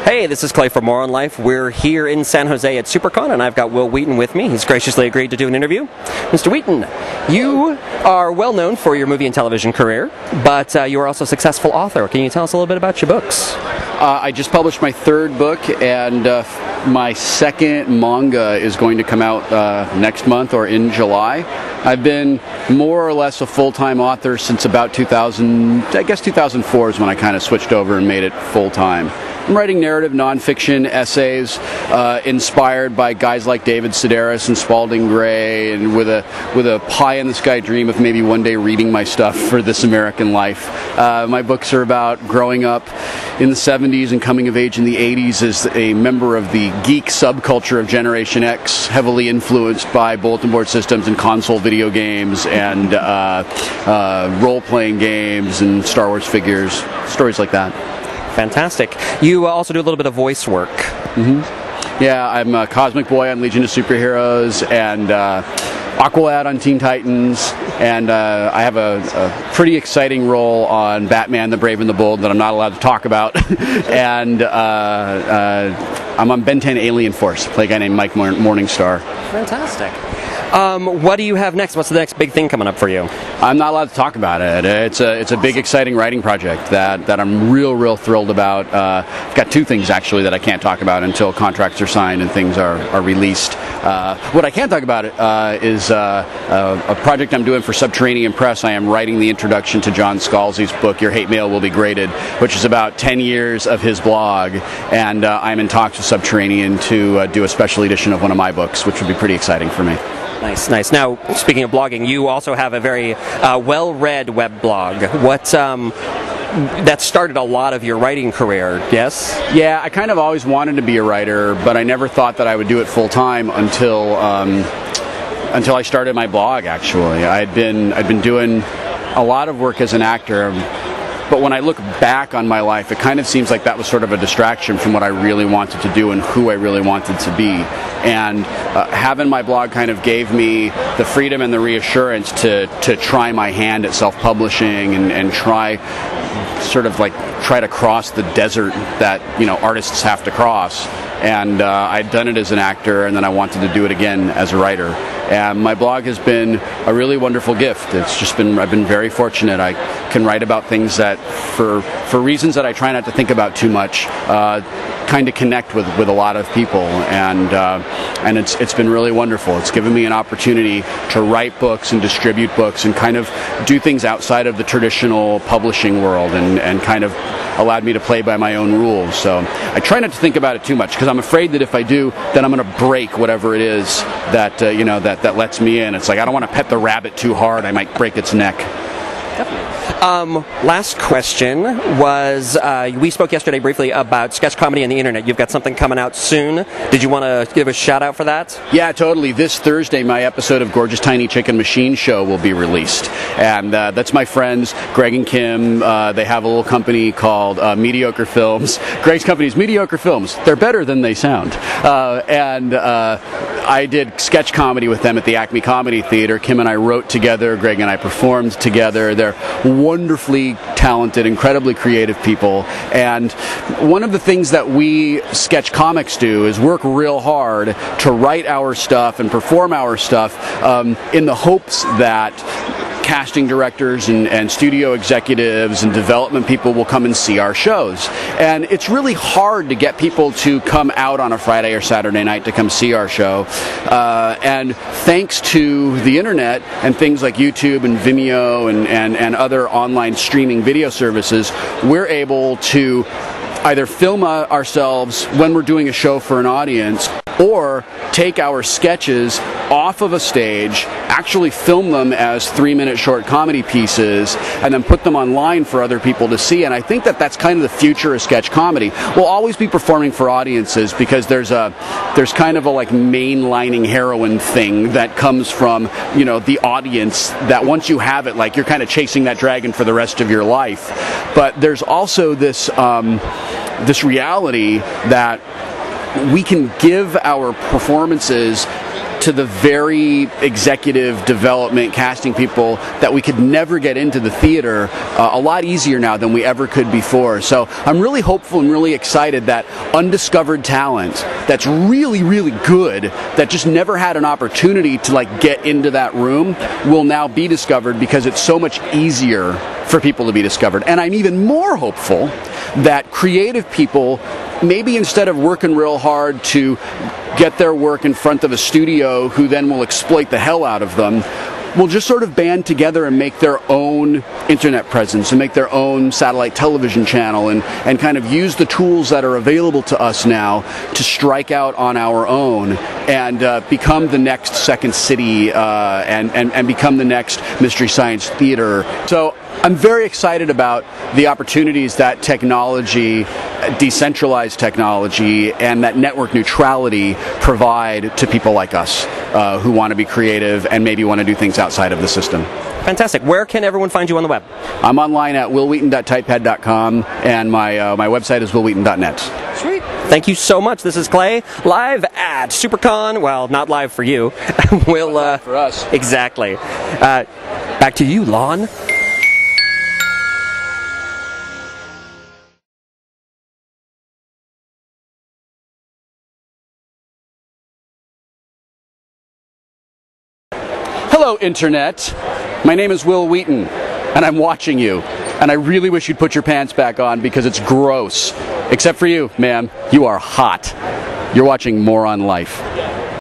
Hey, this is Clay from MoronLife. We're here in San Jose at Supercon, and I've got Wil Wheaton with me. He's graciously agreed to do an interview. Mr. Wheaton, you are well known for your movie and television career, but you are also a successful author. Can you tell us a little bit about your books? I just published my third book, and my second manga is going to come out next month or in July. I've been more or less a full-time author since about 2004 is when I kind of switched over and made it full-time. I'm writing narrative nonfiction essays inspired by guys like David Sedaris and Spalding Gray, and with a pie-in-the-sky dream of maybe one day reading my stuff for This American Life. My books are about growing up in the 70s and coming of age in the 80s as a member of the geek subculture of Generation X, heavily influenced by bulletin board systems and console video games and role-playing games and Star Wars figures, stories like that. Fantastic. You also do a little bit of voice work. Mm-hmm. Yeah, I'm a Cosmic Boy on Legion of Superheroes and Aqualad on Teen Titans, and I have a pretty exciting role on Batman the Brave and the Bold that I'm not allowed to talk about. And I'm on Ben 10 Alien Force, play a guy named Mike Morningstar. Fantastic. What do you have next? What's the next big thing coming up for you? I'm not allowed to talk about it. It's a big, exciting writing project that I'm real thrilled about. I've got two things, actually, that I can't talk about until contracts are signed and things are released. What I can talk about is a project I'm doing for Subterranean Press. I am writing the introduction to John Scalzi's book, Your Hate Mail Will Be Graded, which is about 10 years of his blog, and I'm in talks with Subterranean to do a special edition of one of my books, which would be pretty exciting for me. Nice, nice. Now, speaking of blogging, you also have a very well-read web blog. That started a lot of your writing career, yes? Yeah, I kind of always wanted to be a writer, but I never thought that I would do it full-time until I started my blog, actually. I'd been doing a lot of work as an actor, but when I look back on my life, it kind of seems like that was sort of a distraction from what I really wanted to do and who I really wanted to be. And having my blog kind of gave me the freedom and the reassurance to try my hand at self-publishing and try to cross the desert that artists have to cross. And I'd done it as an actor, and then I wanted to do it again as a writer. And my blog has been a really wonderful gift. I've been very fortunate. I can write about things that, for reasons that I try not to think about too much, kind of connect with a lot of people, and it's been really wonderful. It's given me an opportunity to write books and distribute books and kind of do things outside of the traditional publishing world, and kind of allowed me to play by my own rules. So I try not to think about it too much, because I'm afraid that if I do, then I'm going to break whatever it is that that lets me in. It's like I don't want to pet the rabbit too hard. I might break its neck. Definitely. Last question was, we spoke yesterday briefly about sketch comedy on the internet. You've got something coming out soon. Did you want to give a shout out for that? Yeah, totally. This Thursday, my episode of Gorgeous Tiny Chicken Machine Show will be released. And that's my friends, Greg and Kim. They have a little company called Mediocre Films. Greg's company is Mediocre Films. They're better than they sound. I did sketch comedy with them at the Acme Comedy Theater. Kim and I wrote together. Greg and I performed together. They're wonderfully talented, incredibly creative people. And one of the things that we sketch comics do is work real hard to write our stuff and perform our stuff in the hopes that casting directors and studio executives and development people will come and see our shows. And it's really hard to get people to come out on a Friday or Saturday night to come see our show. And thanks to the internet and things like YouTube and Vimeo and other online streaming video services, we're able to either film ourselves when we're doing a show for an audience, or take our sketches off of a stage, actually film them as 3-minute short comedy pieces, and then put them online for other people to see. And I think that that's kind of the future of sketch comedy. We'll always be performing for audiences, because there's kind of a mainlining heroin thing that comes from the audience, that once you have it, you're kind of chasing that dragon for the rest of your life. But there's also this reality that we can give our performances to the very executive development casting people that we could never get into the theater a lot easier now than we ever could before. So I'm really hopeful and really excited that undiscovered talent that's really, really good, that just never had an opportunity to like get into that room, will now be discovered because it's so much easier for people to be discovered. And I'm even more hopeful that creative people, maybe instead of working real hard to get their work in front of a studio who then will exploit the hell out of them, will just sort of band together and make their own internet presence and make their own satellite television channel and kind of use the tools that are available to us now to strike out on our own and become the next Second City and become the next Mystery Science Theater. So I'm very excited about the opportunities that technology, decentralized technology, and that network neutrality provide to people like us who want to be creative and maybe want to do things outside of the system. Fantastic. Where can everyone find you on the web? I'm online at wilwheaton.typepad.com, and my website is wilwheaton.net. Sweet. Thank you so much. This is Clay, live at Supercon. Well, not live for you. We'll for us. Exactly. Back to you, Lon. Hello, Internet. My name is Wil Wheaton, and I'm watching you. And I really wish you'd put your pants back on because it's gross. Except for you, ma'am. You are hot. You're watching MoronLife.